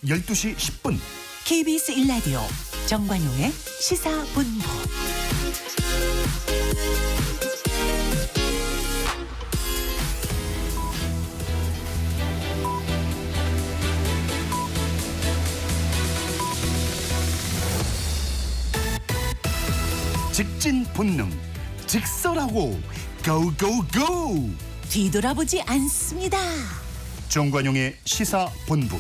12시 10분 KBS 1라디오 정관용의 시사본부. 직진 본능 직설하고 고고고 뒤돌아보지 않습니다. 정관용의 시사본부.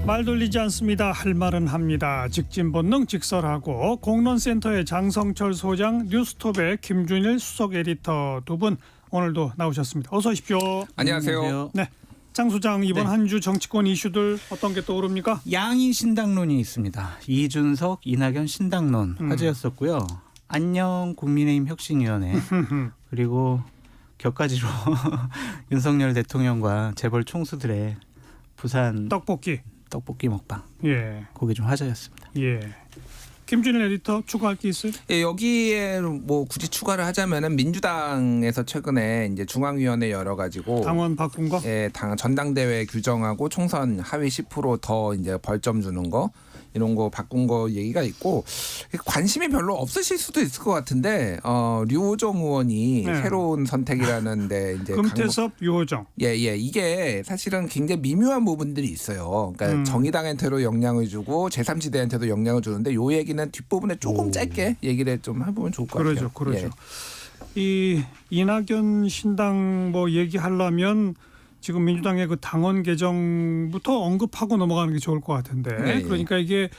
말 돌리지 않습니다. 할 말은 합니다. 직진 본능 직설하고 공론센터의 장성철 소장, 뉴스톱의 김준일 수석 에디터 두 분 오늘도 나오셨습니다. 어서 오십시오. 안녕하세요. 네, 장 소장 이번 네. 한 주 정치권 이슈들 어떤 게 떠오릅니까? 양인 신당론이 있습니다. 이준석, 이낙연 신당론 화제였었고요. 안녕 국민의힘 혁신위원회 그리고 격가지로 윤석열 대통령과 재벌 총수들의 부산 떡볶이. 먹방. 예, 그게 좀 화제였습니다. 예. 김준일 에디터 추가할 게 있어요? 예, 여기에 뭐 굳이 추가를 하자면은 민주당에서 최근에 이제 중앙위원회 열어가지고 당원 바꾼 거? 예, 당 전당대회 규정하고 총선 하위 10% 더 이제 벌점 주는 거 이런 거 바꾼 거 얘기가 있고 관심이 별로 없으실 수도 있을 것 같은데 류호정 의원이 네. 새로운 선택이라는데 이제 금태섭, 유호정. 이게 사실은 굉장히 미묘한 부분들이 있어요. 그러니까 정의당한테도 영향을 주고 제3지대한테도 영향을 주는데 요 얘기는 뒷부분에 조금 짧게 얘기를 좀 해보면 좋을 것 같아요. 그러죠. 예. 이 이낙연 신당 뭐 얘기하려면 지금 민주당의 그 당원 개정부터 언급하고 넘어가는 게 좋을 것 같은데 네, 그러니까 이게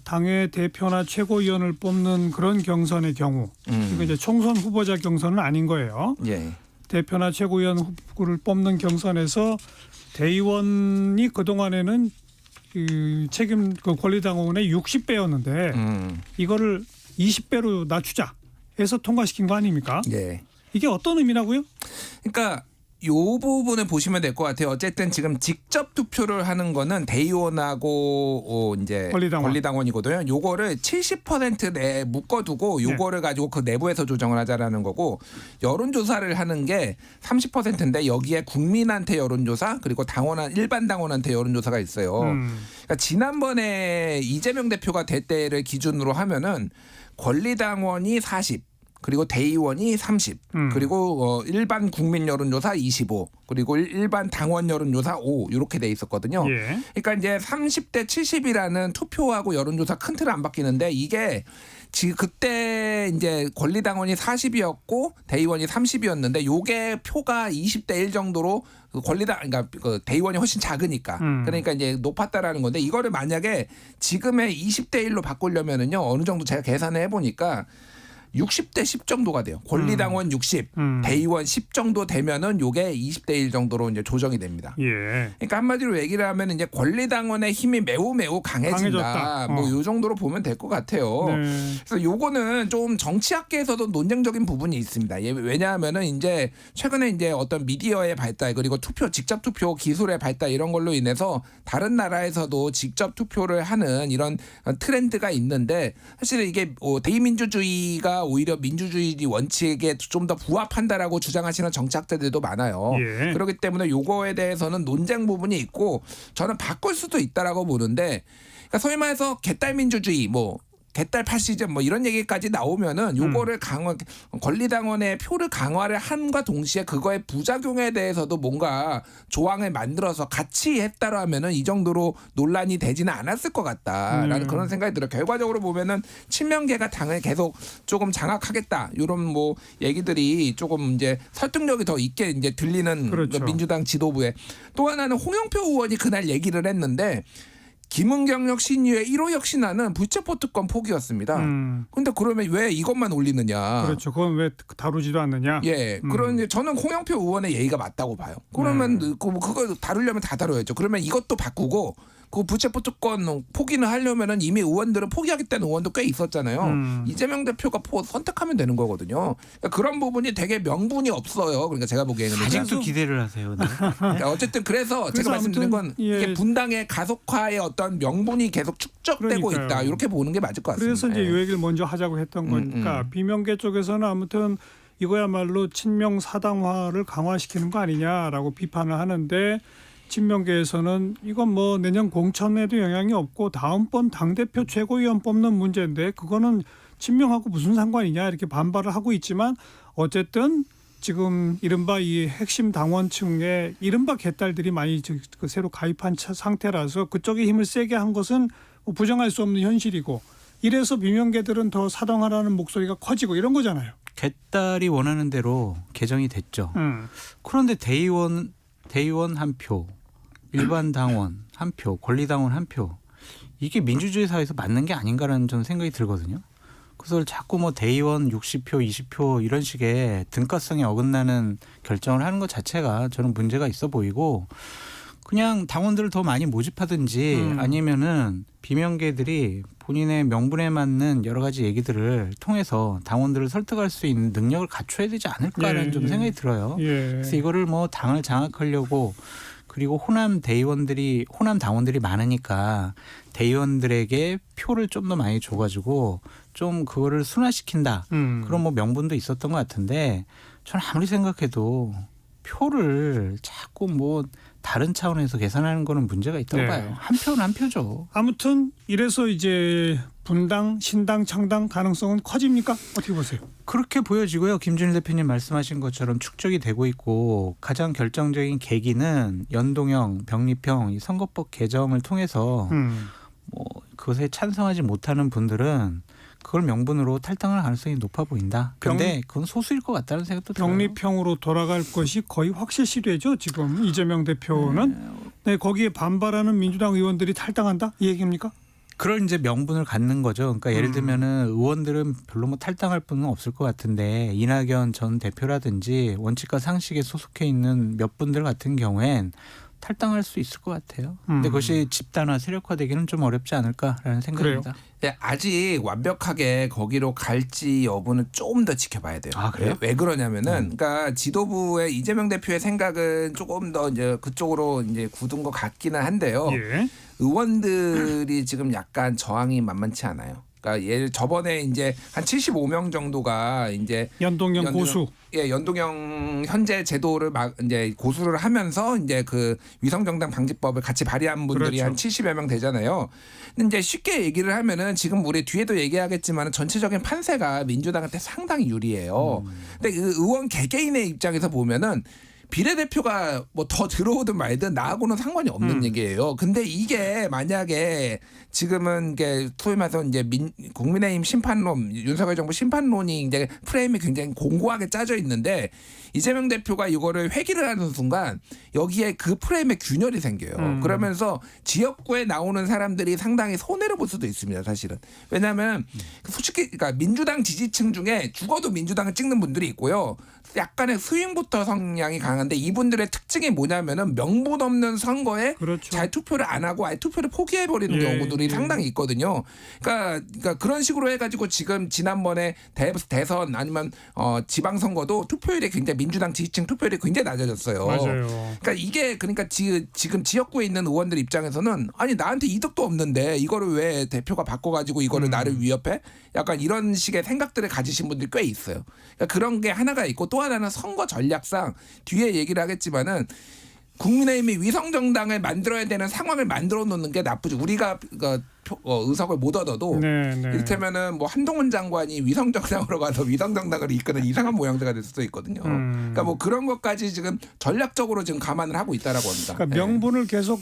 당의 대표나 최고위원을 뽑는 그런 경선의 경우 이거 이제 총선 후보자 경선은 아닌 거예요. 예. 대표나 최고위원 후보를 뽑는 경선에서 대의원이 그 동안에는 그 책임 그 권리당원의 60배였는데 이거를 20배로 낮추자 해서 통과시킨 거 아닙니까? 예. 이게 어떤 의미라고요? 그러니까 요 부분을 보시면 될 것 같아요. 어쨌든 지금 직접 투표를 하는 거는 대의원하고 이제 권리당원이거든요. 요거를 70% 묶어두고 요거를 가지고 그 내부에서 조정을 하자라는 거고 여론조사를 하는 게 30%인데 여기에 국민한테 여론조사 그리고 일반 당원한테 여론조사가 있어요. 그러니까 지난번에 이재명 대표가 될 때를 기준으로 하면은 권리당원이 40. 그리고 대의원이 30, 그리고 일반 국민 여론조사 25, 그리고 일반 당원 여론조사 5 이렇게 돼 있었거든요. 예. 그러니까 이제 30대 70이라는 투표하고 여론조사 큰 틀은 안 바뀌는데 이게 지금 그때 이제 권리당원이 40이었고 대의원이 30이었는데 요게 표가 20대 1 정도로 그러니까 그 대의원이 훨씬 작으니까 그러니까 이제 높았다라는 건데 이거를 만약에 지금의 20대 1로 바꾸려면은요 어느 정도 제가 계산을 해보니까 60대 10 정도가 돼요. 권리당원 60, 대의원 10 정도 되면은 요게 20대 1 정도로 이제 조정이 됩니다. 예. 그러니까 한마디로 얘기를 하면 이제 권리당원의 힘이 매우 강해진다. 뭐 요 정도로 보면 될 것 같아요. 네. 그래서 요거는 좀 정치학계에서도 논쟁적인 부분이 있습니다. 왜냐하면은 이제 최근에 이제 어떤 미디어의 발달 그리고 직접 투표 기술의 발달 이런 걸로 인해서 다른 나라에서도 직접 투표를 하는 이런 트렌드가 있는데 사실은 이게 대의민주주의가 오히려 민주주의 원칙에 좀 더 부합한다라고 주장하시는 정치학자들도 많아요. 예. 그렇기 때문에 요거에 대해서는 논쟁 부분이 있고 저는 바꿀 수도 있다라고 보는데 그러니까 소위 말해서 개딸민주주의 개딸 파시즘 이런 얘기까지 나오면은 요거를 권리당원의 표를 강화를 함과 동시에 그거의 부작용에 대해서도 뭔가 조항을 만들어서 같이 했다라면은 이 정도로 논란이 되지는 않았을 것 같다라는 그런 생각이 들어요. 결과적으로 보면은 친명계가 당을 계속 조금 장악하겠다 이런 얘기들이 조금 이제 설득력이 더 있게 이제 들리는 그렇죠. 민주당 지도부에 또 하나는 홍영표 의원이 그날 얘기를 했는데. 김은경역 신유의 1호 혁신안은 불체포 특권 포기였습니다. 그런데 그러면 왜 이것만 올리느냐? 그렇죠. 그건 왜 다루지도 않느냐? 예. 그런데 저는 홍영표 의원의 예의가 맞다고 봐요. 그러면 그거 다루려면 다 다뤄야죠. 그러면 이것도 바꾸고 그 불체포 특권 포기는 하려면은 이미 의원들은 포기하겠다는 의원도 꽤 있었잖아요. 이재명 대표가 선택하면 되는 거거든요. 그러니까 그런 부분이 되게 명분이 없어요. 그러니까 제가 보기에는 아직도 기대를 하세요. 네. 그러니까 어쨌든 그래서 제가 말씀드린 건 이게 분당의 가속화의 어떤 명분이 계속 축적되고 그러니까요. 있다. 이렇게 보는 게 맞을 것 같습니다. 그래서 이제 예. 이 얘기를 먼저 하자고 했던 거니까 비명계 쪽에서는 아무튼 이거야말로 친명 사당화를 강화시키는 거 아니냐라고 비판을 하는데 친명계에서는 이건 뭐 내년 공천에도 영향이 없고 다음번 당대표 최고위원 뽑는 문제인데 그거는 친명하고 무슨 상관이냐 이렇게 반발을 하고 있지만 어쨌든 지금 이른바 이 핵심 당원층에 이른바 개딸들이 많이 새로 가입한 상태라서 그쪽에 힘을 세게 한 것은 뭐 부정할 수 없는 현실이고 이래서 비명계들은 더 사당하라는 목소리가 커지고 이런 거잖아요. 개딸이 원하는 대로 개정이 됐죠. 그런데 대의원 한 표, 일반 당원 한 표, 권리당원 한 표. 이게 민주주의 사회에서 맞는 게 아닌가라는 저는 생각이 들거든요. 그래서 자꾸 뭐 대의원 60표, 20표 이런 식의 등가성에 어긋나는 결정을 하는 것 자체가 저는 문제가 있어 보이고 그냥 당원들을 더 많이 모집하든지 아니면은 비명계들이 본인의 명분에 맞는 여러 가지 얘기들을 통해서 당원들을 설득할 수 있는 능력을 갖춰야 되지 않을까라는 좀 생각이 들어요. 그래서 이거를 뭐 당을 장악하려고 그리고 호남 당원들이 많으니까 대의원들에게 표를 좀 더 많이 줘가지고 좀 그거를 순화시킨다. 그런 뭐 명분도 있었던 것 같은데 저는 아무리 생각해도 표를 자꾸 뭐 다른 차원에서 계산하는 거는 문제가 있다고 봐요. 한 표는 한 표죠. 아무튼 이래서 이제 분당, 신당, 창당 가능성은 커집니까? 어떻게 보세요? 그렇게 보여지고요. 김준일 대표님 말씀하신 것처럼 축적이 되고 있고 가장 결정적인 계기는 연동형, 병립형 이 선거법 개정을 통해서 뭐 그것에 찬성하지 못하는 분들은 그걸 명분으로 탈당할 가능성이 높아 보인다. 그런데 그건 소수일 것 같다는 생각도 들어요. 병립형으로 돌아갈 것이 거의 확실시되죠. 지금 이재명 대표는. 네, 거기에 반발하는 민주당 의원들이 탈당한다? 이 얘기입니까? 그런 이제 명분을 갖는 거죠. 그러니까 예를 들면은 의원들은 별로 뭐 탈당할 분은 없을 것 같은데 이낙연 전 대표라든지 원칙과 상식에 소속해 있는 몇 분들 같은 경우엔 탈당할 수 있을 것 같아요. 근데 그것이 집단화 세력화되기는 좀 어렵지 않을까라는 생각입니다. 네, 아직 완벽하게 거기로 갈지 여부는 조금 더 지켜봐야 돼요. 아, 그래요? 왜 그러냐면은, 그러니까 지도부의 이재명 대표의 생각은 조금 더 이제 그쪽으로 이제 굳은 것 같기는 한데요. 예. 의원들이 지금 약간 저항이 만만치 않아요. 그러니까 저번에 이제 한 75명 정도가 이제 연동형 고수. 예, 연동형 현재 제도를 막 이제 고수를 하면서 이제 그 위성정당 방지법을 같이 발의한 분들이 그렇죠. 한 70여 명 되잖아요. 근데 이제 쉽게 얘기를 하면은 지금 우리 뒤에도 얘기하겠지만 전체적인 판세가 민주당한테 상당히 유리해요. 근데 그 의원 개개인의 입장에서 보면은 비례대표가 뭐 더 들어오든 말든 나하고는 상관이 없는 얘기예요. 근데 이게 만약에 지금은 이게 소위 말해서 이제 국민의힘 심판론, 윤석열 정부 심판론이 이제 프레임이 굉장히 공고하게 짜져 있는데 이재명 대표가 이거를 회귀를 하는 순간 여기에 그 프레임에 균열이 생겨요. 그러면서 지역구에 나오는 사람들이 상당히 손해를 볼 수도 있습니다. 사실은. 왜냐하면 솔직히 그러니까 민주당 지지층 중에 죽어도 민주당을 찍는 분들이 있고요. 약간의 스윙부터 성향이 강한데 이분들의 특징이 뭐냐면은 명분 없는 선거에 그렇죠. 잘 투표를 안 하고 아예 투표를 포기해버리는 경우들이 상당히 있거든요. 그러니까 그런 식으로 해가지고 지금 지난번에 대선 아니면 지방선거도 투표율이 굉장히 민주당 지지층 투표율이 굉장히 낮아졌어요. 맞아요. 그러니까 이게 그러니까 지금 지역구에 있는 의원들 입장에서는 아니 나한테 이득도 없는데 이거를 왜 대표가 바꿔가지고 이거를 나를 위협해? 약간 이런 식의 생각들을 가지신 분들이 꽤 있어요. 그러니까 그런 게 하나가 있고 또 하나는 선거 전략상 뒤에 얘기를 하겠지만은 국민의힘이 위성정당을 만들어야 되는 상황을 만들어 놓는 게 나쁘죠. 우리가 의석을 못 얻어도 이를테면은 뭐 한동훈 장관이 위성정당으로 가서 위성정당을 이끄는 이상한 모양새가 될 수도 있거든요. 그러니까 뭐 그런 것까지 지금 전략적으로 지금 감안을 하고 있다라고 합니다. 그러니까 명분을 계속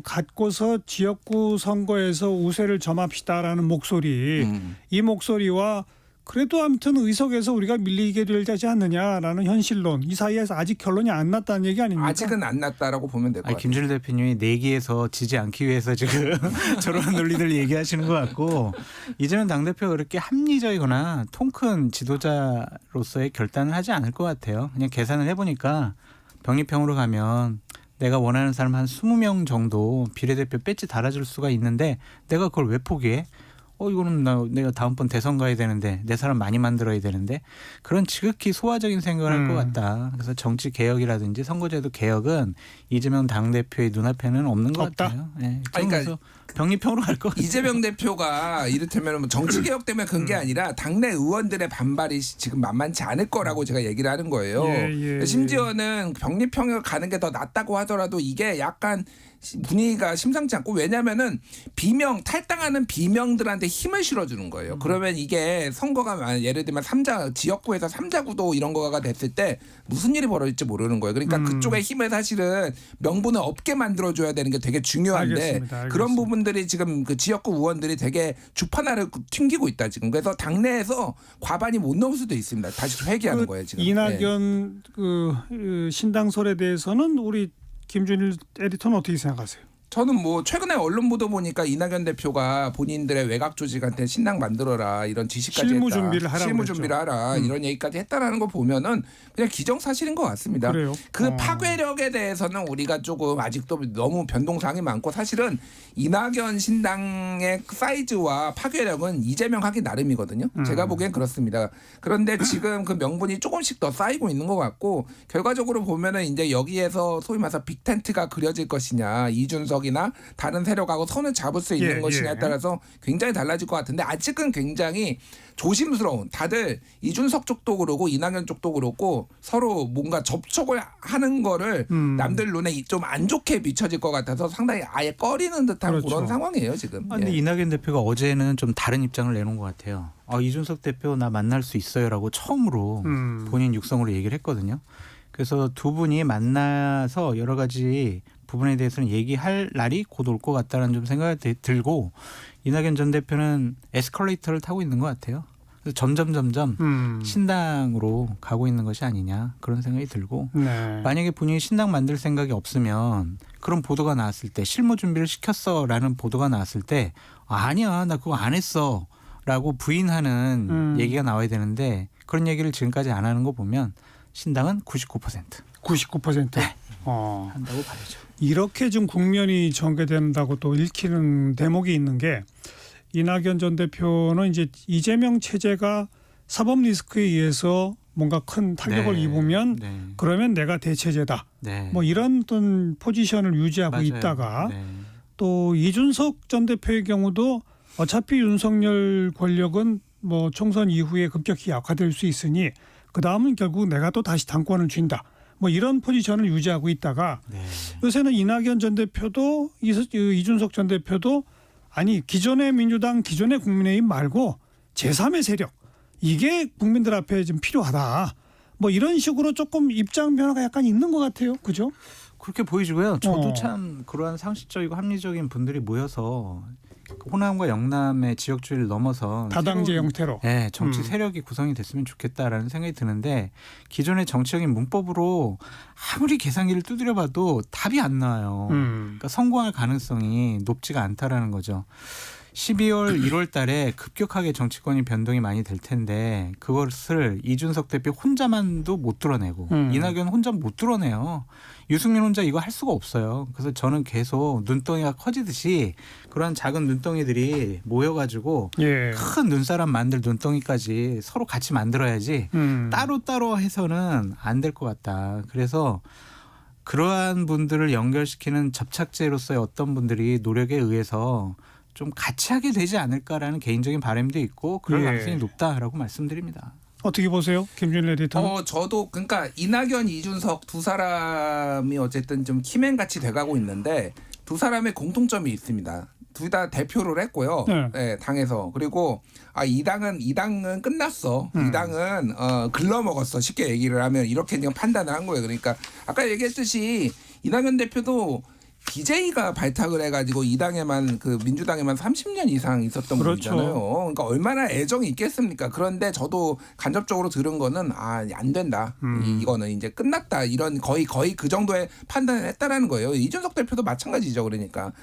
갖고서 지역구 선거에서 우세를 점합시다라는 목소리, 이 목소리와 그래도 아무튼 의석에서 우리가 밀리게 되지 않느냐라는 현실론 이 사이에서 아직 결론이 안 났다는 얘기 아닙니까? 아직은 안 났다라고 보면 될 것 같아요. 김준일 대표님이 내기에서 지지 않기 위해서 지금 저런 논리들 얘기하시는 것 같고 이제는 당대표가 그렇게 합리적이거나 통 큰 지도자로서의 결단을 하지 않을 것 같아요. 그냥 계산을 해보니까 병립형으로 가면 내가 원하는 사람 한 20명 정도 비례대표 배지 달아줄 수가 있는데 내가 그걸 왜 포기해? 이거는 내가 다음번 대선 가야 되는데 내 사람 많이 만들어야 되는데 그런 지극히 소화적인 생각을 할 것 같다. 그래서 정치 개혁이라든지 선거제도 개혁은 이재명 당대표의 눈앞에는 없는 것 없다? 같아요. 네. 그러니까 그래서 병리평으로 갈 것 같아요. 이재명 대표가 이를테면 뭐 정치 개혁 때문에 그런 게 아니라 당내 의원들의 반발이 지금 만만치 않을 거라고 제가 얘기를 하는 거예요. 예. 심지어는 병리평을 가는 게 더 낫다고 하더라도 이게 약간 분위기가 심상치 않고 왜냐면은 탈당하는 비명들한테 힘을 실어주는 거예요. 그러면 이게 선거가 예를 들면 지역구에서 3자구도 이런 거가 됐을 때 무슨 일이 벌어질지 모르는 거예요. 그러니까 그쪽의 힘을 사실은 명분을 없게 만들어줘야 되는 게 되게 중요한데 알겠습니다. 그런 부분들이 지금 그 지역구 의원들이 되게 주판화를 튕기고 있다 지금. 그래서 당내에서 과반이 못 넘을 수도 있습니다. 다시 회귀하는 거예요 지금. 이낙연 신당설에 대해서는 우리 김준일 에디터는 어떻게 생각하세요? 저는 뭐 최근에 언론 보도 보니까 이낙연 대표가 본인들의 외곽 조직한테 신당 만들어라 이런 지시까지 실무 했다. 준비를 하라고 실무 그랬죠. 준비를 하라 이런 얘기까지 했다라는 거 보면은 그냥 기정사실인 것 같습니다. 그래요? 그 파괴력에 대해서는 우리가 조금 아직도 너무 변동사항이 많고 사실은 이낙연 신당의 사이즈와 파괴력은 이재명 하기 나름이거든요. 제가 보기엔 그렇습니다. 그런데 지금 그 명분이 조금씩 더 쌓이고 있는 것 같고 결과적으로 보면은 이제 여기에서 소위 말해서 빅텐트가 그려질 것이냐 이준석이나 다른 세력하고 손을 잡을 수 있는 것이냐에 따라서 굉장히 달라질 것 같은데 아직은 굉장히 조심스러운 다들 이준석 쪽도 그러고 이낙연 쪽도 그렇고 서로 뭔가 접촉을 하는 거를 남들 눈에 좀 안 좋게 비춰질 것 같아서 상당히 아예 꺼리는 듯한 그렇죠. 그런 상황이에요 지금. 근데 이낙연 대표가 어제는 좀 다른 입장을 내놓은 것 같아요. 이준석 대표 나 만날 수 있어요라고 처음으로 본인 육성으로 얘기를 했거든요. 그래서 두 분이 만나서 여러 가지 부분에 대해서는 얘기할 날이 곧 올 것 같다는 좀 생각이 들고 이낙연 전 대표는 에스컬레이터를 타고 있는 것 같아요. 그래서 점점 신당으로 가고 있는 것이 아니냐 그런 생각이 들고 네. 만약에 본인이 신당 만들 생각이 없으면 그런 보도가 나왔을 때 실무 준비를 시켰어라는 보도가 나왔을 때 아니야 나 그거 안 했어 라고 부인하는 얘기가 나와야 되는데 그런 얘기를 지금까지 안 하는 거 보면 신당은 99%. 99%. 네. 한다고 봐야죠. 이렇게 좀 국면이 전개된다고 또 읽히는 대목이 있는 게 이낙연 전 대표는 이제 이재명 체제가 사법 리스크에 의해서 뭔가 큰 타격을 입으면 그러면 내가 대체제다. 뭐 이런 어떤 포지션을 유지하고 맞아요. 있다가 또 이준석 전 대표의 경우도 어차피 윤석열 권력은 뭐 총선 이후에 급격히 약화될 수 있으니 그 다음은 결국 내가 또 다시 당권을 쥔다. 뭐 이런 포지션을 유지하고 있다가 요새는 이낙연 전 대표도 이준석 전 대표도 아니 기존의 민주당 기존의 국민의힘 말고 제3의 세력 이게 국민들 앞에 좀 필요하다. 뭐 이런 식으로 조금 입장 변화가 약간 있는 것 같아요. 그죠? 그렇게 보이고요. 저도 참 그러한 상식적이고 합리적인 분들이 모여서 호남과 영남의 지역주의를 넘어서 다당제 형태로 정치 세력이 구성이 됐으면 좋겠다라는 생각이 드는데 기존의 정치적인 문법으로 아무리 계산기를 두드려봐도 답이 안 나와요. 그러니까 성공할 가능성이 높지가 않다라는 거죠. 12월 1월 달에 급격하게 정치권이 변동이 많이 될 텐데 그것을 이준석 대표 혼자만도 못 드러내고 이낙연 혼자 못 드러내요. 유승민 혼자 이거 할 수가 없어요. 그래서 저는 계속 눈덩이가 커지듯이 그런 작은 눈덩이들이 모여가지고 큰 눈사람 만들 눈덩이까지 서로 같이 만들어야지 따로따로 해서는 안 될 것 같다. 그래서 그러한 분들을 연결시키는 접착제로서의 어떤 분들이 노력에 의해서 좀 같이 하게 되지 않을까라는 개인적인 바람도 있고 그럴 가능성이 높다라고 말씀드립니다. 어떻게 보세요? 김준일 에디터. 저도 그러니까 이낙연, 이준석 두 사람이 어쨌든 좀 키맨 같이 돼가고 있는데 두 사람의 공통점이 있습니다. 둘 다 대표를 했고요. 당에서. 그리고 이 당은 끝났어. 이 당은 글러먹었어. 쉽게 얘기를 하면 이렇게 그냥 판단을 한 거예요. 그러니까 아까 얘기했듯이 이낙연 대표도 DJ가 발탁을 해가지고 이 당에만 그 민주당에만 30년 이상 있었던 분이잖아요. 그러니까 얼마나 애정이 있겠습니까? 그런데 저도 간접적으로 들은 거는 안 된다. 이거는 이제 끝났다. 이런 거의 그 정도의 판단을 했다라는 거예요. 이준석 대표도 마찬가지죠. 그러니까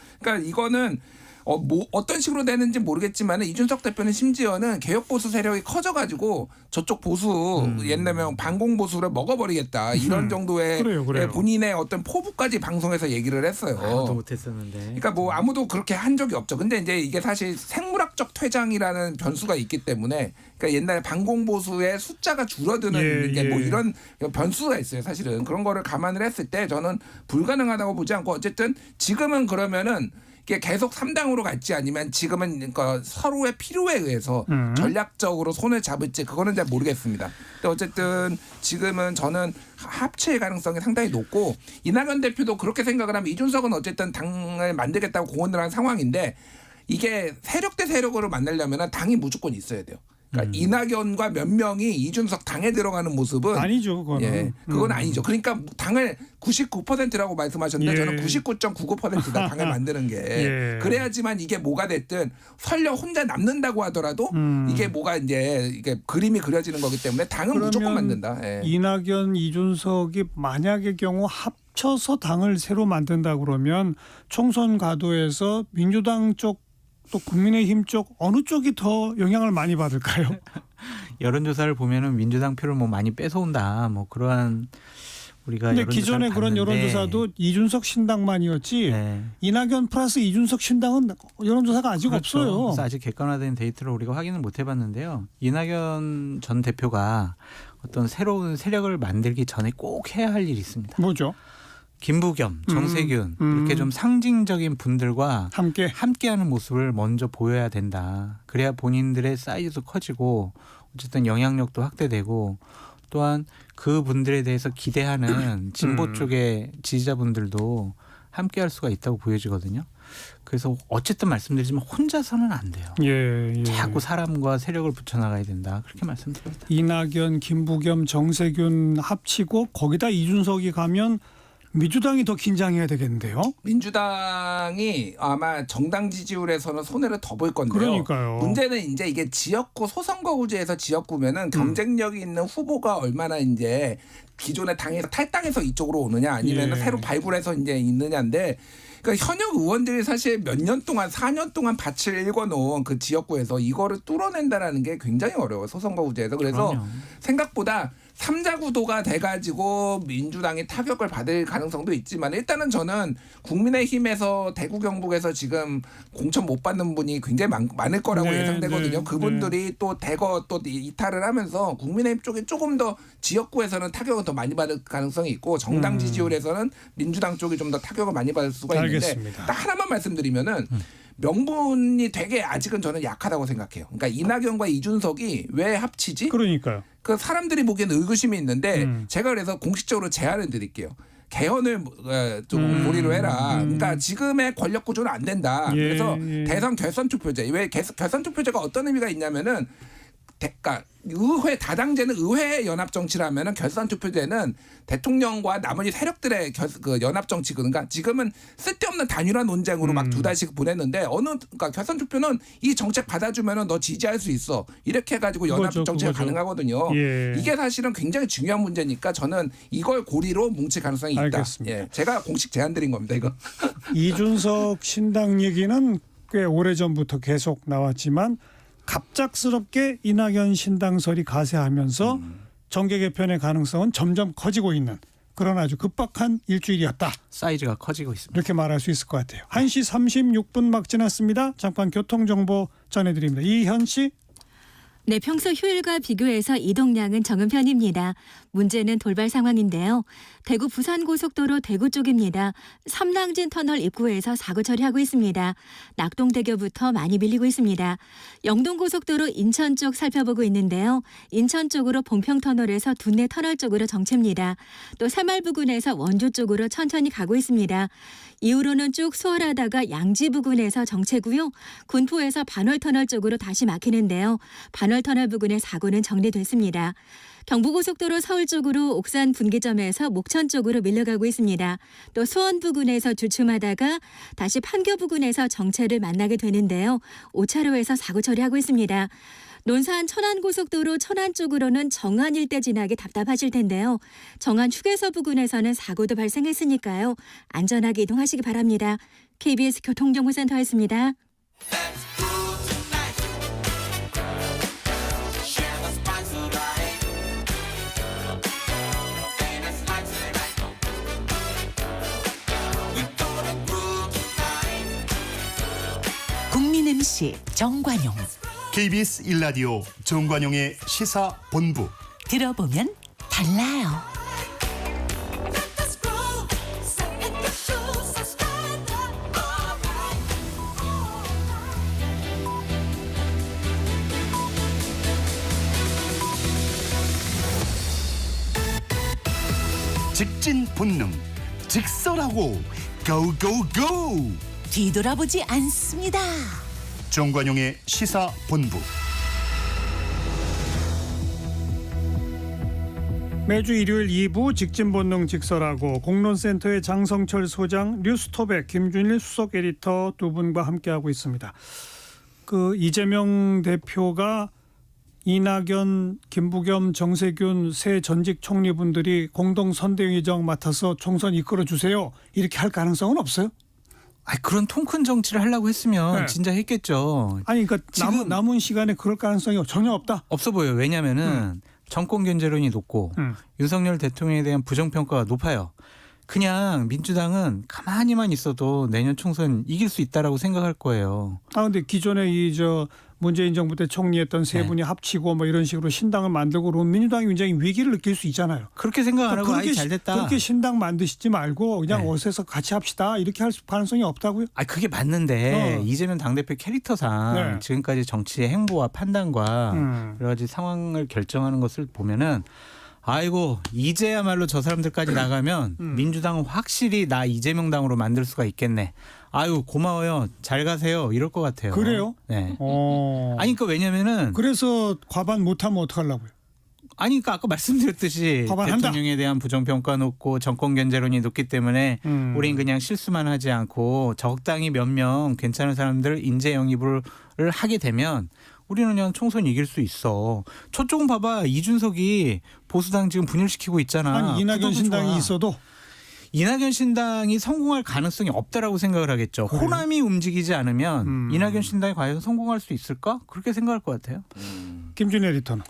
이거는 어떤 식으로 되는지 모르겠지만 이준석 대표는 심지어는 개혁 보수 세력이 커져가지고 저쪽 보수 옛날에 반공 보수를 먹어버리겠다 이런 정도의 그래요. 본인의 어떤 포부까지 방송에서 얘기를 했어요. 아무도 못했었는데. 그러니까 뭐 아무도 그렇게 한 적이 없죠. 근데 이제 이게 사실 생물학 전략적 퇴장이라는 변수가 있기 때문에 그러니까 옛날에 반공보수의 숫자가 줄어드는 게 뭐 이런 변수가 있어요. 사실은 그런 거를 감안을 했을 때 저는 불가능하다고 보지 않고 어쨌든 지금은 그러면은 이게 계속 3당으로 갈지 아니면 지금은 그러니까 서로의 필요에 의해서 전략적으로 손을 잡을지 그거는 잘 모르겠습니다. 근데 어쨌든 지금은 저는 합칠 가능성이 상당히 높고 이낙연 대표도 그렇게 생각을 하면 이준석은 어쨌든 당을 만들겠다고 공언을 한 상황인데 이게 세력 대 세력으로 만나려면 당이 무조건 있어야 돼요. 그러니까 이낙연과 몇 명이 이준석 당에 들어가는 모습은 아니죠, 그거는. 예, 그건 아니죠. 그러니까 당을 99%라고 말씀하셨는데 저는 99.99%다 당을 만드는 게 그래야지만 이게 뭐가 됐든 설령 혼자 남는다고 하더라도 이게 뭐가 이제 이게 그림이 그려지는 거기 때문에 당은 무조건 만든다. 예. 이낙연, 이준석이 만약의 경우 합쳐서 당을 새로 만든다 그러면 총선 가도에서 민주당 쪽 또 국민의힘 쪽 어느 쪽이 더 영향을 많이 받을까요? 여론조사를 보면은 민주당 표를 뭐 많이 뺏어온다. 뭐 그러한 우리가 근데 여론조사를 기존에 그런 봤는데 여론조사도 이준석 신당만이었지 네. 이낙연 플러스 이준석 신당은 여론조사가 아직 그렇죠. 없어요. 그래서 아직 객관화된 데이터를 우리가 확인을 못 해봤는데요. 이낙연 전 대표가 어떤 새로운 세력을 만들기 전에 꼭 해야 할 일이 있습니다. 뭐죠? 김부겸, 정세균 이렇게 좀 상징적인 분들과 함께하는 모습을 먼저 보여야 된다. 그래야 본인들의 사이즈도 커지고 어쨌든 영향력도 확대되고 또한 그 분들에 대해서 기대하는 진보 쪽의 지지자분들도 함께할 수가 있다고 보여지거든요. 그래서 어쨌든 말씀드리지만 혼자서는 안 돼요. 자꾸 사람과 세력을 붙여나가야 된다. 그렇게 말씀드립니다. 이낙연, 김부겸, 정세균 합치고 거기다 이준석이 가면 민주당이 더 긴장해야 되겠는데요. 민주당이 아마 정당 지지율에서는 손해를 더 볼 건데요. 그러니까요. 문제는 이제 이게 지역구 소선거구제에서 지역구면은 경쟁력이 있는 후보가 얼마나 이제 기존의 당에서 탈당해서 이쪽으로 오느냐 아니면 새로 발굴해서 이제 있느냐인데. 그러니까 현역 의원들이 사실 몇 년 동안 4년 동안 밭을 읽어놓은 그 지역구에서 이거를 뚫어낸다라는 게 굉장히 어려워요. 소선거구제에서. 그래서 그럼요. 생각보다 3자 구도가 돼가지고 민주당이 타격을 받을 가능성도 있지만 일단은 저는 국민의힘에서 대구 경북에서 지금 공천 못 받는 분이 굉장히 많을 거라고 예상되거든요. 그분들이 또 대거 또 이탈을 하면서 국민의힘 쪽이 조금 더 지역구에서는 타격을 더 많이 받을 가능성이 있고 정당 지지율에서는 민주당 쪽이 좀 더 타격을 많이 받을 수가 있는데 알겠습니다. 딱 하나만 말씀드리면은 명분이 되게 아직은 저는 약하다고 생각해요. 그러니까 이낙연과 이준석이 왜 합치지? 그러니까요. 그 사람들이 보기에는 의구심이 있는데 제가 그래서 공식적으로 제안을 드릴게요. 개헌을 좀 고리로 해라. 그러니까 지금의 권력 구조는 안 된다. 그래서 대선 결선 투표제. 왜 결선 투표제가 어떤 의미가 있냐면은 그러니까 의회 다당제는 의회 연합 정치라면은 결선 투표제는 대통령과 나머지 세력들의 그 연합 정치 그러니까 지금은 쓸데없는 단일화 논쟁으로 막 2달씩 보냈는데 그러니까 결선 투표는 이 정책 받아주면은 너 지지할 수 있어 이렇게 해가지고 연합 정치가 가능하거든요. 이게 사실은 굉장히 중요한 문제니까 저는 이걸 고리로 뭉칠 가능성이 있다. 알겠습니다. 예, 제가 공식 제안 드린 겁니다. 이거. 이준석 신당 얘기는 꽤 오래전부터 계속 나왔지만 갑작스럽게 이낙연 신당설이 가세하면서 정계 개편의 가능성은 점점 커지고 있는 그런 아주 급박한 일주일이었다. 사이즈가 커지고 있습니다. 이렇게 말할 수 있을 것 같아요. 1시 36분 막 지났습니다. 잠깐 교통정보 전해드립니다. 이현 씨. 네, 평소 휴일과 비교해서 이동량은 적은 편입니다. 문제는 돌발 상황인데요. 대구 부산고속도로 대구 쪽입니다. 삼랑진 터널 입구에서 사고 처리하고 있습니다. 낙동대교부터 많이 밀리고 있습니다. 영동고속도로 인천 쪽 살펴보고 있는데요. 인천 쪽으로 봉평터널에서 둔내 터널 쪽으로 정체입니다. 또 새마을 부근에서 원주 쪽으로 천천히 가고 있습니다. 이후로는 쭉 수월하다가 양지 부근에서 정체고요. 군포에서 반월터널 쪽으로 다시 막히는데요. 반월터널 부근의 사고는 정리됐습니다. 경부고속도로 서울 쪽으로 옥산 분기점에서 목천 쪽으로 밀려가고 있습니다. 또 수원 부근에서 주춤하다가 다시 판교 부근에서 정체를 만나게 되는데요. 5차로에서 사고 처리하고 있습니다. 논산 천안고속도로 천안 쪽으로는 정안 일대 지나기 답답하실 텐데요. 정안 휴게소 부근에서는 사고도 발생했으니까요. 안전하게 이동하시기 바랍니다. KBS 교통정보센터였습니다. 국민의 MC 정관용. KBS 1라디오 정관용의 시사본부. 들어보면 달라요. 직진 본능, 직설하고 고고고. 뒤돌아보지 않습니다. 정관용의 시사본부. 매주 일요일 2부 직진본능 직설하고 공론센터의 장성철 소장, 뉴스톱의 김준일 수석 에디터 두 분과 함께하고 있습니다. 그 이재명 대표가 이낙연, 김부겸, 정세균 새 전직 총리분들이 공동 선대위정 맡아서 총선 이끌어 주세요. 이렇게 할 가능성은 없어요? 그런 통 큰 정치를 하려고 했으면 네. 진짜 했겠죠. 아니 그러니까 지금 남은 시간에 그럴 가능성이 전혀 없다. 없어 보여요. 왜냐하면은 정권 견제론이 높고 윤석열 대통령에 대한 부정평가가 높아요. 그냥 민주당은 가만히만 있어도 내년 총선 이길 수 있다라고 생각할 거예요. 근데 기존에 문재인 정부 때 총리했던 세 네. 분이 합치고 뭐 이런 식으로 신당을 만들고 그러면 민주당이 굉장히 위기를 느낄 수 있잖아요. 그렇게 생각 안 하고 그러니까 잘 됐다. 그렇게 신당 만드시지 말고 그냥 네. 옷에서 같이 합시다. 이렇게 할 가능성이 없다고요? 그게 맞는데 이재명 당대표 캐릭터상 네. 지금까지 정치의 행보와 판단과 여러 가지 상황을 결정하는 것을 보면은 이제야말로 저 사람들까지 나가면 민주당은 확실히 나 이재명 당으로 만들 수가 있겠네. 고마워요. 잘 가세요. 이럴 것 같아요. 그래요? 네. 그러니까 왜냐면은 그래서 과반 못하면 어떡하려고요? 그러니까 아까 말씀드렸듯이 과반한다. 대통령에 대한 부정평가 높고 정권 견제론이 높기 때문에 우린 그냥 실수만 하지 않고 적당히 몇 명 괜찮은 사람들 인재 영입을 하게 되면 우리는 그냥 총선 이길 수 있어. 저쪽은 봐봐. 이준석이 보수당 지금 분열시키고 있잖아. 이낙연 신당이 좋아. 있어도 이낙연 신당이 성공할 가능성이 없다라고 생각을 하겠죠. 그래요? 호남이 움직이지 않으면 이낙연 신당이 과연 성공할 수 있을까? 그렇게 생각할 것 같아요. 김준일 에디터는.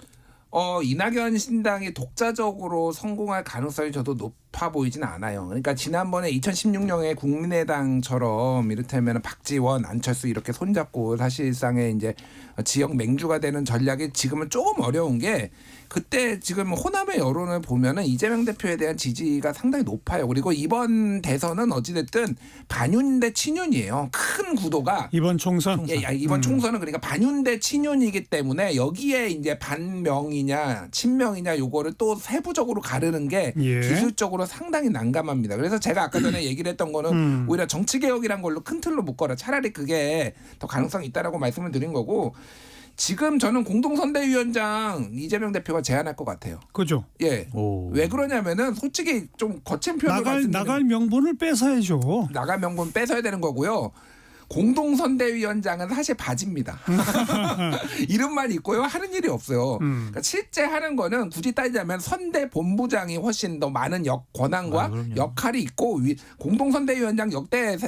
이낙연 신당이 독자적으로 성공할 가능성이 저도 높아 보이지는 않아요. 그러니까 지난번에 2016년에 국민의당처럼 이를테면 박지원, 안철수 이렇게 손잡고 사실상의 이제 지역 맹주가 되는 전략이 지금은 조금 어려운 게 그때 지금 호남의 여론을 보면은 이재명 대표에 대한 지지가 상당히 높아요. 그리고 이번 대선은 어찌됐든 반윤 대 친윤이에요. 큰 구도가 이번 총선. 이번 총선은 그러니까 반윤 대 친윤이기 때문에 여기에 이제 반명이냐 친명이냐 요거를 또 세부적으로 가르는 게 기술적으로 상당히 난감합니다. 그래서 제가 아까 전에 얘기를 했던 거는 오히려 정치개혁이란 걸로 큰 틀로 묶어라. 차라리 그게 더 가능성이 있다라고 말씀을 드린 거고 지금 저는 공동선대위원장 이재명 대표가 제안할 것 같아요. 그죠. 예. 왜 그러냐면은 솔직히 좀 거친 표현을 나갈 명분을 뺏어야죠. 나갈 명분 뺏어야 되는 거고요. 공동선대위원장은 사실 바지입니다. 이름만 있고요. 하는 일이 없어요. 그러니까 실제 하는 거는 굳이 따지자면 선대본부장이 훨씬 더 많은 권한과 역할이 있고 공동선대위원장 역대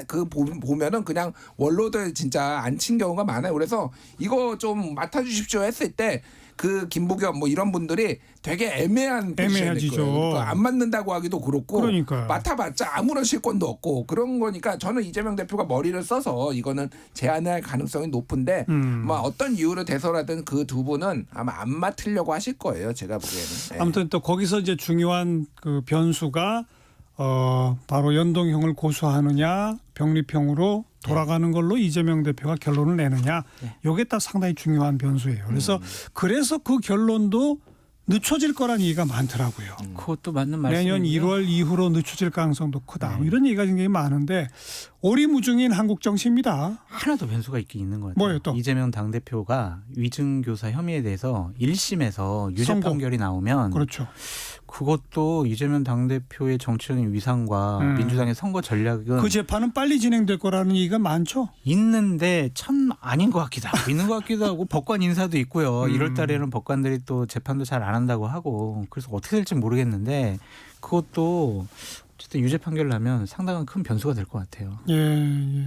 보면은 그냥 원로들 진짜 안 친 경우가 많아요. 그래서 이거 좀 맡아주십시오 했을 때 그 김부겸 뭐 이런 분들이 되게 애매한 포지션일 거예요. 그러니까 안 맞는다고 하기도 그렇고 그러니까요. 맡아봤자 아무런 실권도 없고 그런 거니까 저는 이재명 대표가 머리를 써서 이거는 제안할 가능성이 높은데 뭐 어떤 이유로 돼서라든 그 두 분은 아마 안 맡으려고 하실 거예요. 제가 보기에는. 네. 아무튼 또 거기서 이제 중요한 그 변수가 바로 연동형을 고수하느냐 병립형으로 돌아가는 걸로 이재명 대표가 결론을 내느냐. 이게 딱 상당히 중요한 변수예요. 그래서 그 결론도 늦춰질 거란 얘기가 많더라고요. 그것도 맞는 말씀이에요. 내년 1월 이후로 늦춰질 가능성도 크다. 이런 얘기가 굉장히 많은데 오리무중인 한국 정치입니다. 하나 더 변수가 있긴 있는 것 같아요. 뭐예요 또? 이재명 당대표가 위증교사 혐의에 대해서 1심에서 유죄 선고. 판결이 나오면 그렇죠. 그것도 이재명 당대표의 정치적인 위상과 민주당의 선거 전략은 그 재판은 빨리 진행될 거라는 얘기가 많죠. 있는데 참 아닌 것 같기도 하고 있는 것 같기도 하고 법관 인사도 있고요. 1월 달에는 법관들이 또 재판도 잘 안 한다고 하고 그래서 어떻게 될지 모르겠는데 그것도 어쨌든 유죄 판결 나면 상당한 큰 변수가 될 것 같아요. 예.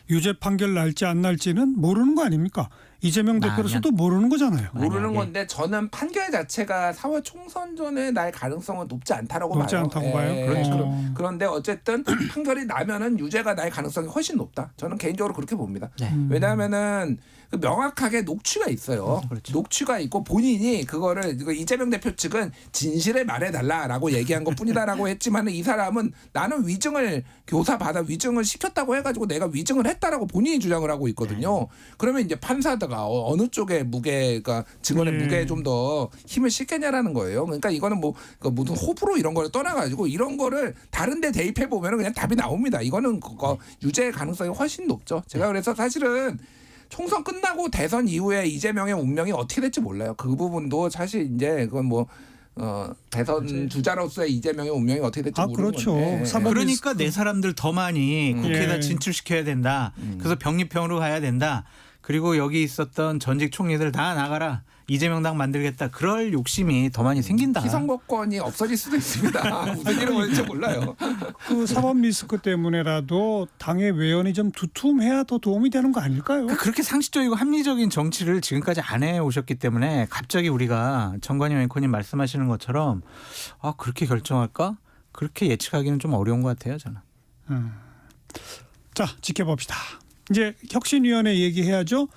유죄 판결 날지 안 날지는 모르는 거 아닙니까? 이재명 대표로서도 모르는 거잖아요. 모르는 만약에. 건데 저는 판결 자체가 4월 총선 전에 날 가능성은 높지 않다라고 높지 봐요. 않다고 봐요? 그렇죠. 어. 그런데 어쨌든 판결이 나면은 유죄가 날 가능성이 훨씬 높다. 저는 개인적으로 그렇게 봅니다. 네. 왜냐하면은 그 명확하게 녹취가 있어요. 그렇죠. 녹취가 있고 본인이 그거를 이재명 대표 측은 진실을 말해달라라고 얘기한 것뿐이다라고 했지만 이 사람은 나는 위증을 교사 받아 위증을 시켰다고 해가지고 내가 위증을 했다라고 본인이 주장을 하고 있거든요. 그러면 이제 판사가 어느 쪽에 무게가 증언의 무게에 좀 더 힘을 실겠냐라는 거예요. 그러니까 이거는 뭐 무슨 호불호 이런 거를 떠나가지고 이런 거를 다른데 대입해 보면 그냥 답이 나옵니다. 이거는 그거 유죄의 가능성이 훨씬 높죠. 제가 그래서 사실은 총선 끝나고 대선 이후에 이재명의 운명이 어떻게 될지 몰라요. 그 부분도 사실 이제 그건 뭐 대선 주자로서의 이재명의 운명이 어떻게 될지 모르는 그렇죠. 건데. 그러니까 내 사람들 더 많이 국회에다 예. 진출시켜야 된다. 그래서 병립형으로 가야 된다. 그리고 여기 있었던 전직 총리들 다 나가라. 이재명 당 만들겠다. 그럴 욕심이 더 많이 생긴다. 피선거권이 없어질 수도 있습니다. 무슨 일이 벌어질지 몰라요. 그 사법 리스크 때문에라도 당의 외연이 좀 두툼해야 더 도움이 되는 거 아닐까요? 그러니까 그렇게 상식적이고 합리적인 정치를 지금까지 안 해오셨기 때문에 갑자기 우리가 정관용 앵커님 말씀하시는 것처럼 그렇게 결정할까? 그렇게 예측하기는 좀 어려운 것 같아요. 저는. 자, 지켜봅시다. 이제 혁신위원회 얘기해야죠.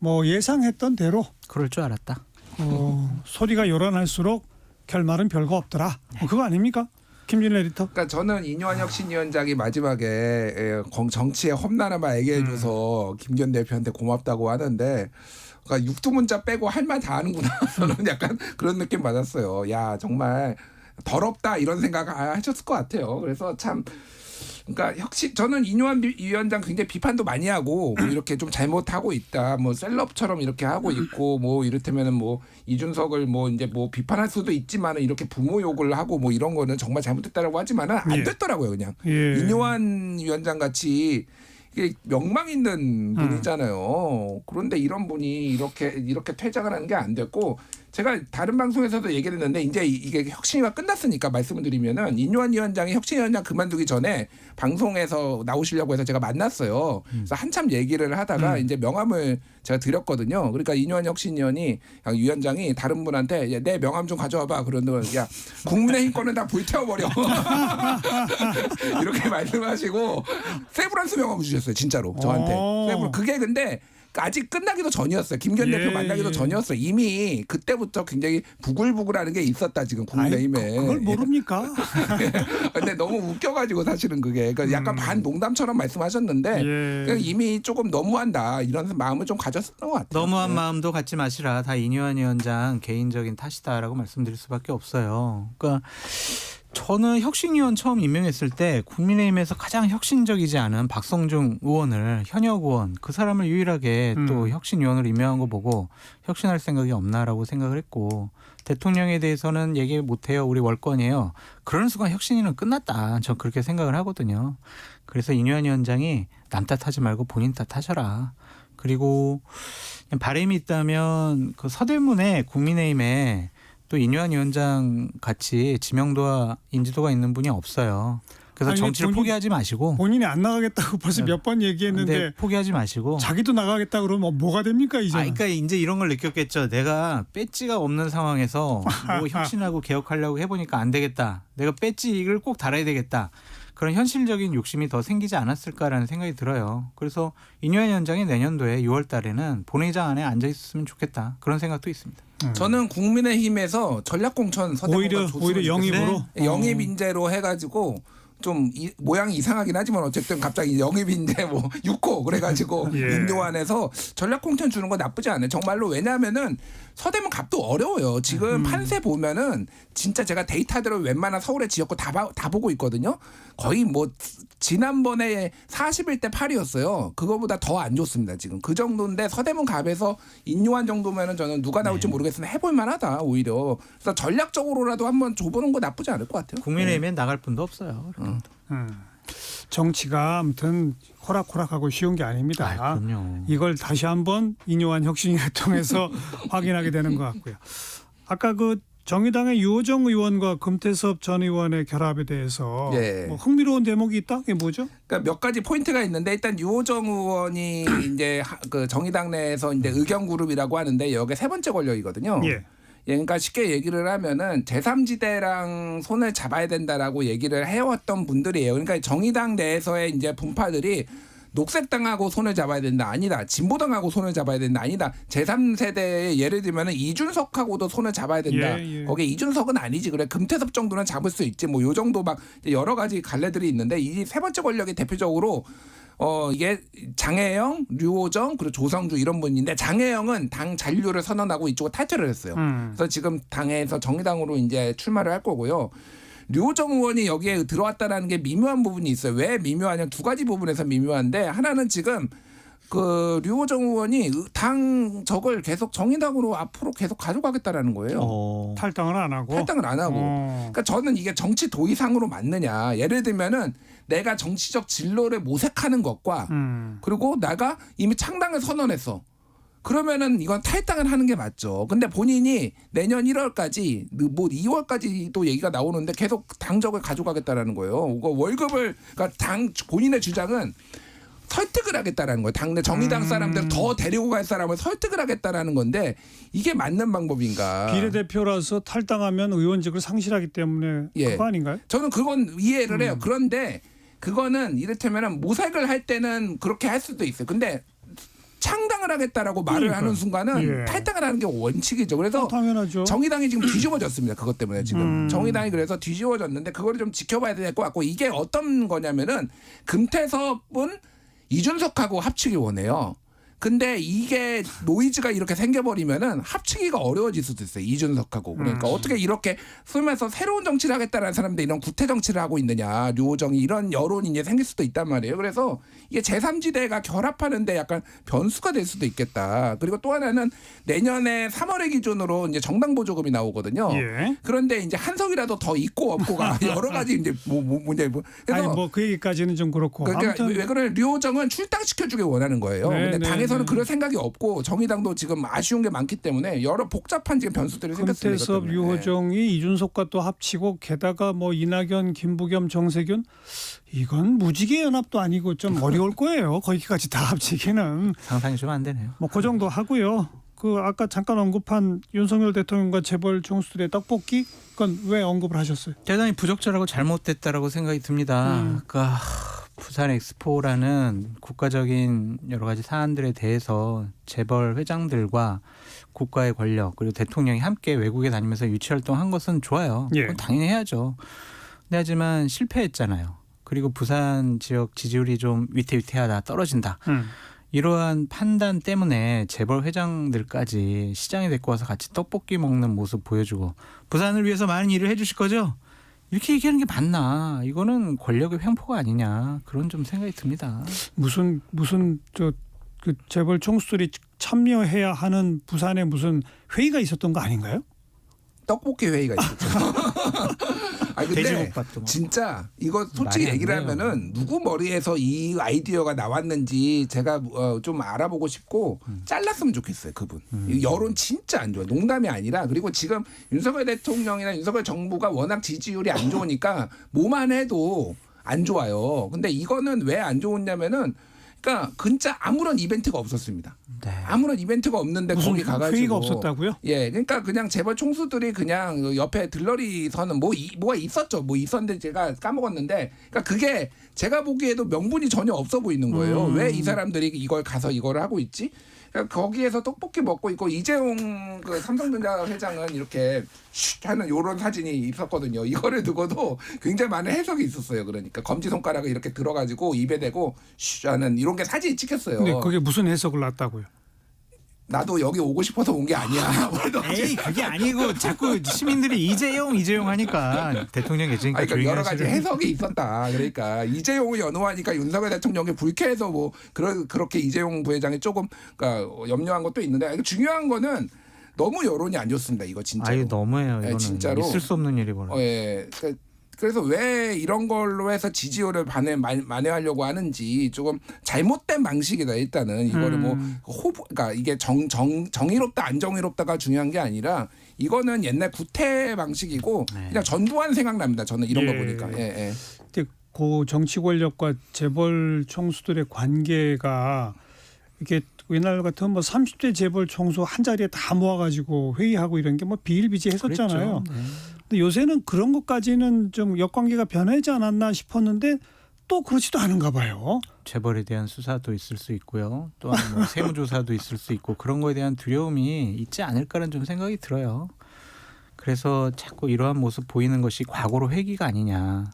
뭐 예상했던 대로 그럴 줄 알았다. 소리가 요란할수록 결말은 별거 없더라. 그거 아닙니까? 김진일 에디터. 그러니까 저는 이뇨한 혁신위원장이 마지막에 정치의 험난함을 얘기해줘서 김기현 대표한테 고맙다고 하는데 그러니까 육두문자 빼고 할 말 다 하는구나. 저는 약간 그런 느낌 받았어요. 야 정말 더럽다 이런 생각 하셨을 것 같아요. 그래서 참 그러니까 저는 이뇨한 위원장 굉장히 비판도 많이 하고 뭐 이렇게 좀 잘못하고 있다. 뭐 셀럽처럼 이렇게 하고 있고 뭐 이를테면은 뭐 이준석을 뭐 이제 뭐 비판할 수도 있지만은 이렇게 부모 욕을 하고 뭐 이런 거는 정말 잘못됐다라고 하지만은 안 됐더라고요. 그냥 이뇨한 위원장 같이 이게 명망 있는 분이잖아요. 그런데 이런 분이 이렇게 퇴장을 하는 게 안 됐고 제가 다른 방송에서도 얘기를 했는데 이제 이게 혁신위가 끝났으니까 말씀을 드리면은 인요한 위원장이 혁신위원장 그만두기 전에 방송에서 나오시려고 해서 제가 만났어요. 그래서 한참 얘기를 하다가 이제 명함을 제가 드렸거든요. 그러니까 인요한 혁신위원이 위원장이 다른 분한테 내 명함 좀 가져와봐. 그러는데 야 국민의힘 거는 다 불태워버려. 이렇게 말씀하시고 세브란스 명함을 주셨어요. 진짜로 저한테. 그게 근데 아직 끝나기도 전이었어요. 김기현 대표 만나기도 전이었어요. 이미 그때부터 굉장히 부글부글하는 게 있었다 지금 국민의힘에. 그걸 모릅니까? 근데 너무 웃겨가지고 사실은 그게 그러니까 약간 반 농담처럼 말씀하셨는데 그러니까 이미 조금 너무한다 이런 마음을 좀 가졌던 것 같아요. 너무한 마음도 갖지 마시라. 다 이뇨한 위원장 개인적인 탓이다라고 말씀드릴 수밖에 없어요. 그러니까 저는 혁신위원 처음 임명했을 때 국민의힘에서 가장 혁신적이지 않은 박성중 의원을 현역 의원 그 사람을 유일하게 또 혁신위원으로 임명한 거 보고 혁신할 생각이 없나라고 생각을 했고 대통령에 대해서는 얘기 못해요. 우리 월권이에요. 그런 순간 혁신위는 끝났다. 저 그렇게 생각을 하거든요. 그래서 이뇨한 위원장이 남 탓하지 말고 본인 탓하셔라. 그리고 바람이 있다면 그 서대문에 국민의힘에 또 이뇨한 위원장 같이 지명도와 인지도가 있는 분이 없어요. 그래서 정치를 포기하지 마시고 본인이 안 나가겠다고 벌써 몇 번 얘기했는데 포기하지 마시고 자기도 나가겠다 그러면 뭐가 됩니까 이제? 그러니까 이제 이런 걸 느꼈겠죠. 내가 배지가 없는 상황에서 뭐 혁신하고 개혁하려고 해보니까 안 되겠다. 내가 배지를 꼭 달아야 되겠다. 그런 현실적인 욕심이 더 생기지 않았을까라는 생각이 들어요. 그래서 이뇨한 위원장이 내년도에 6월 달에는 본회의장 안에 앉아 있었으면 좋겠다. 그런 생각도 있습니다. 저는 국민의힘에서 전략공천 오히려 영입으로 영입 인재로 해가지고 좀 모양이 이상하긴 하지만 어쨌든 갑자기 영입 인재 뭐 6호 그래가지고 인도안에서 전략공천 주는 거 나쁘지 않아요. 정말로 왜냐하면은 서대문 값도 어려워요. 지금 판세 보면은 진짜 제가 데이터들을 웬만한 서울의 지역구 다 보고 있거든요. 거의 뭐 지난번에 41대 8이었어요. 그거보다 더 안 좋습니다. 지금 그 정도인데 서대문 값에서 인요한 정도면은 저는 누가 나올지 모르겠으나 해볼 만하다 오히려. 그래서 전략적으로라도 한번 줘보는 거 나쁘지 않을 것 같아요. 국민의힘엔 나갈 분도 없어요. 정치가 아무튼 호락호락하고 쉬운 게 아닙니다. 그럼요. 이걸 다시 한번 인요한 혁신위를 통해서 확인하게 되는 것 같고요. 아까 그 정의당의 유호정 의원과 금태섭 전 의원의 결합에 대해서 예. 뭐 흥미로운 대목이 있다? 그게 뭐죠? 그러니까 몇 가지 포인트가 있는데 일단 유호정 의원이 이제 그 정의당 내에서 이제 의견 그룹이라고 하는데 여기 세 번째 권력이거든요. 예. 그러니까 쉽게 얘기를 하면은 제3지대랑 손을 잡아야 된다라고 얘기를 해왔던 분들이에요. 그러니까 정의당 내에서의 이제 분파들이 녹색당하고 손을 잡아야 된다. 아니다. 진보당하고 손을 잡아야 된다. 아니다. 제3세대의 예를 들면은 이준석하고도 손을 잡아야 된다. 예, 예. 거기에 이준석은 아니지. 그래. 금태섭 정도는 잡을 수 있지. 뭐 요 정도 막 여러 가지 갈래들이 있는데 이 세 번째 권력이 대표적으로 이게 장혜영, 류호정 그리고 조성주 이런 분인데 장혜영은 당 잔류를 선언하고 이쪽으로 탈퇴를 했어요. 그래서 지금 당에서 정의당으로 이제 출마를 할 거고요. 류호정 의원이 여기에 들어왔다라는 게 미묘한 부분이 있어요. 왜 미묘하냐? 두 가지 부분에서 미묘한데 하나는 지금 그 류호정 의원이 당 적을 계속 정의당으로 앞으로 계속 가져가겠다라는 거예요. 탈당을 안 하고. 탈당을 안 하고. 그러니까 저는 이게 정치 도의상으로 맞느냐. 예를 들면은 내가 정치적 진로를 모색하는 것과 그리고 내가 이미 창당을 선언했어. 그러면은 이건 탈당을 하는 게 맞죠. 근데 본인이 내년 1월까지 뭐 2월까지도 얘기가 나오는데 계속 당적을 가져가겠다라는 거예요. 이거 월급을 그러니까 당 본인의 주장은 설득을 하겠다라는 거예요. 당내 정의당 사람들 더 데리고 갈 사람을 설득을 하겠다라는 건데 이게 맞는 방법인가? 비례대표라서 탈당하면 의원직을 상실하기 때문에 예. 그거 아닌가요? 저는 그건 이해를 해요. 그런데 그거는 이를테면 모색을 할 때는 그렇게 할 수도 있어요. 근데 창당을 하겠다라고 말을 그러니까요. 하는 순간은 예. 탈당을 하는 게 원칙이죠. 그래서 당연하죠. 정의당이 지금 뒤집어졌습니다. 그것 때문에 지금 정의당이 그래서 뒤집어졌는데 그거를 좀 지켜봐야 될 것 같고 이게 어떤 거냐면은 금태섭은 이준석하고 합치기 원해요. 근데 이게 노이즈가 이렇게 생겨버리면은 합치기가 어려워질 수도 있어요. 이준석하고. 그러니까 어떻게 이렇게 쓰면서 새로운 정치를 하겠다는 사람들 이런 구태 정치를 하고 있느냐. 류호정이 이런 여론이 이제 생길 수도 있단 말이에요. 그래서 이게 제3지대가 결합하는데 약간 변수가 될 수도 있겠다. 그리고 또 하나는 내년에 3월의 기준으로 이제 정당 보조금이 나오거든요. 예. 그런데 이제 한석이라도 더 있고 없고가 여러 가지 이제 문제 아니 뭐 그 얘기까지는 좀 그렇고. 그러니까 아무튼 왜 그래 류호정은 출당시켜주길 원하는 거예요. 네, 근데 네, 당에서는 네. 그럴 생각이 없고 정의당도 지금 아쉬운 게 많기 때문에 여러 복잡한 지금 변수들이 생겼습니다. 금태섭, 유호정이 이준석과 또 합치고 게다가 뭐 이낙연, 김부겸, 정세균 이건 무지개 연합도 아니고 좀 어려울 거예요. 거기까지 다 합치기는 상상이 좀 안 되네요. 뭐 그 정도 하고요. 그 아까 잠깐 언급한 윤석열 대통령과 재벌 총수들의 떡볶이 그건 왜 언급을 하셨어요? 대단히 부적절하고 잘못됐다라고 생각이 듭니다. 그러니까 부산 엑스포라는 국가적인 여러 가지 사안들에 대해서 재벌 회장들과 국가의 권력 그리고 대통령이 함께 외국에 다니면서 유치 활동한 것은 좋아요. 예. 그건 당연히 해야죠. 근데 하지만 실패했잖아요. 그리고 부산 지역 지지율이 좀 위태위태하다 떨어진다. 이러한 판단 때문에 재벌 회장들까지 시장에 데리고 와서 같이 떡볶이 먹는 모습 보여주고 부산을 위해서 많은 일을 해주실 거죠? 이렇게 얘기하는 게 맞나? 이거는 권력의 횡포가 아니냐 그런 좀 생각이 듭니다. 무슨 저 그 재벌 총수들이 참여해야 하는 부산에 무슨 회의가 있었던 거 아닌가요? 떡볶이 회의가 있었죠. 아 근데 돼지국밥도 뭐. 진짜 이거 솔직히 말이 안 얘기를 돼요. 하면은 누구 머리에서 이 아이디어가 나왔는지 제가 좀 알아보고 싶고 잘랐으면 좋겠어요. 그분. 이 여론 진짜 안 좋아. 농담이 아니라 그리고 지금 윤석열 대통령이나 윤석열 정부가 워낙 지지율이 안 좋으니까 뭐만 해도 안 좋아요. 근데 이거는 왜 안 좋았냐면은 그러니까 진짜 아무런 이벤트가 없었습니다. 네. 아무런 이벤트가 없는데 무슨 거기 가가지고 회의가 없었다고요? 예, 그러니까 그냥 재벌 총수들이 그냥 옆에 들러리 서는 뭐가 있었죠. 뭐 있었는데 제가 까먹었는데, 그러니까 그게 제가 보기에도 명분이 전혀 없어 보이는 거예요. 왜 이 사람들이 이걸 가서 이걸 하고 있지? 그러니까 거기에서 떡볶이 먹고 있고 이재용 그 삼성전자 회장은 이렇게 쉿 하는 이런 사진이 있었거든요. 이거를 두고도 굉장히 많은 해석이 있었어요. 그러니까 검지 손가락을 이렇게 들어가지고 입에 대고 쉿 하는 이런 게 사진이 찍혔어요. 근데 그게 무슨 해석을 놨다고요? 나도 여기 오고 싶어서 온 게 아니야. 에이 그게 아니고 자꾸 시민들이 이재용 하니까 대통령 예전이니까 그러니까 여러 가지 해석이 있었다. 그러니까 이재용을 연호하니까 윤석열 대통령이 불쾌해서 뭐 그렇게 이재용 부회장이 조금 그러니까 염려한 것도 있는데 중요한 거는 너무 여론이 안 좋습니다. 이거 진짜로. 아유 너무해요. 이거는 진짜로. 있을 수 없는 일이 벌어. 예. 그래서 왜 이런 걸로 해서 지지율을 만회하려고 하는지 조금 잘못된 방식이다. 일단은 이거를 뭐 그러니까 이게 정의롭다 안 정의롭다가 중요한 게 아니라 이거는 옛날 구태 방식이고 그냥 전두환 생각납니다. 저는 이런 거 보니까. 예. 그 정치 권력과 재벌 총수들의 관계가 이게 옛날 같으면 뭐 30대 재벌 총수 한 자리에 다 모아가지고 회의하고 이런 게 뭐 비일비재했었잖아요. 근데 요새는 그런 것까지는 좀 역관계가 변하지 않았나 싶었는데 또 그렇지도 않은가 봐요. 재벌에 대한 수사도 있을 수 있고요. 또한 뭐 세무조사도 있을 수 있고 그런 거에 대한 두려움이 있지 않을까라는 좀 생각이 들어요. 그래서 자꾸 이러한 모습 보이는 것이 과거로 회귀가 아니냐.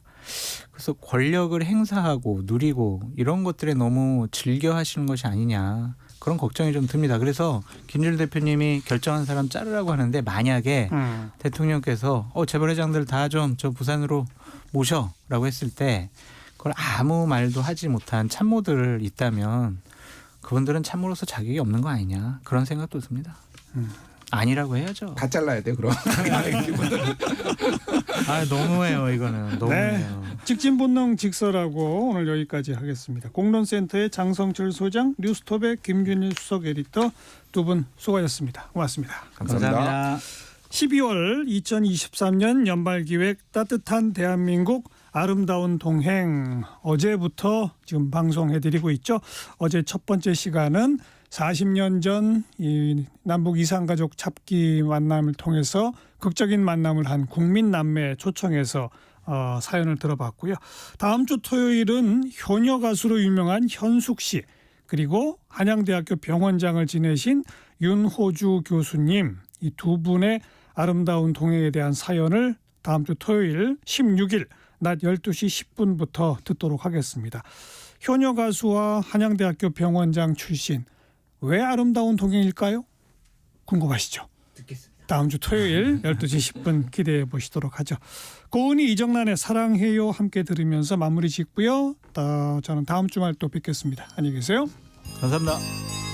그래서 권력을 행사하고 누리고 이런 것들에 너무 즐겨 하시는 것이 아니냐. 그런 걱정이 좀 듭니다. 그래서 김준일 대표님이 결정한 사람 자르라고 하는데 만약에 대통령께서 재벌 회장들 다 좀 저 부산으로 모셔라고 했을 때 그걸 아무 말도 하지 못한 참모들 있다면 그분들은 참모로서 자격이 없는 거 아니냐. 그런 생각도 듭니다. 아니라고 해야죠. 다 잘라야 돼 그럼. 너무해요 이거는. 너무해요. 네. 직진본능 직설하고 오늘 여기까지 하겠습니다. 공론센터의 장성철 소장, 뉴스톱의 김준일 수석 에디터 두 분 수고하셨습니다. 고맙습니다. 감사합니다. 12월 2023년 연말기획 따뜻한 대한민국 아름다운 동행 어제부터 지금 방송해드리고 있죠. 어제 첫 번째 시간은 40년 전 이 남북 이산가족 잡기 만남을 통해서 극적인 만남을 한 국민남매 초청해서 사연을 들어봤고요. 다음 주 토요일은 효녀 가수로 유명한 현숙 씨 그리고 한양대학교 병원장을 지내신 윤호주 교수님 이 두 분의 아름다운 동행에 대한 사연을 다음 주 토요일 16일 낮 12시 10분부터 듣도록 하겠습니다. 효녀 가수와 한양대학교 병원장 출신 왜 아름다운 동행일까요? 궁금하시죠? 듣겠습니다. 다음 주 토요일 12시 10분 기대해 보시도록 하죠. 고은이 이정란의 사랑해요 함께 들으면서 마무리 짓고요. 저는 다음 주말 또 뵙겠습니다. 안녕히 계세요. 감사합니다.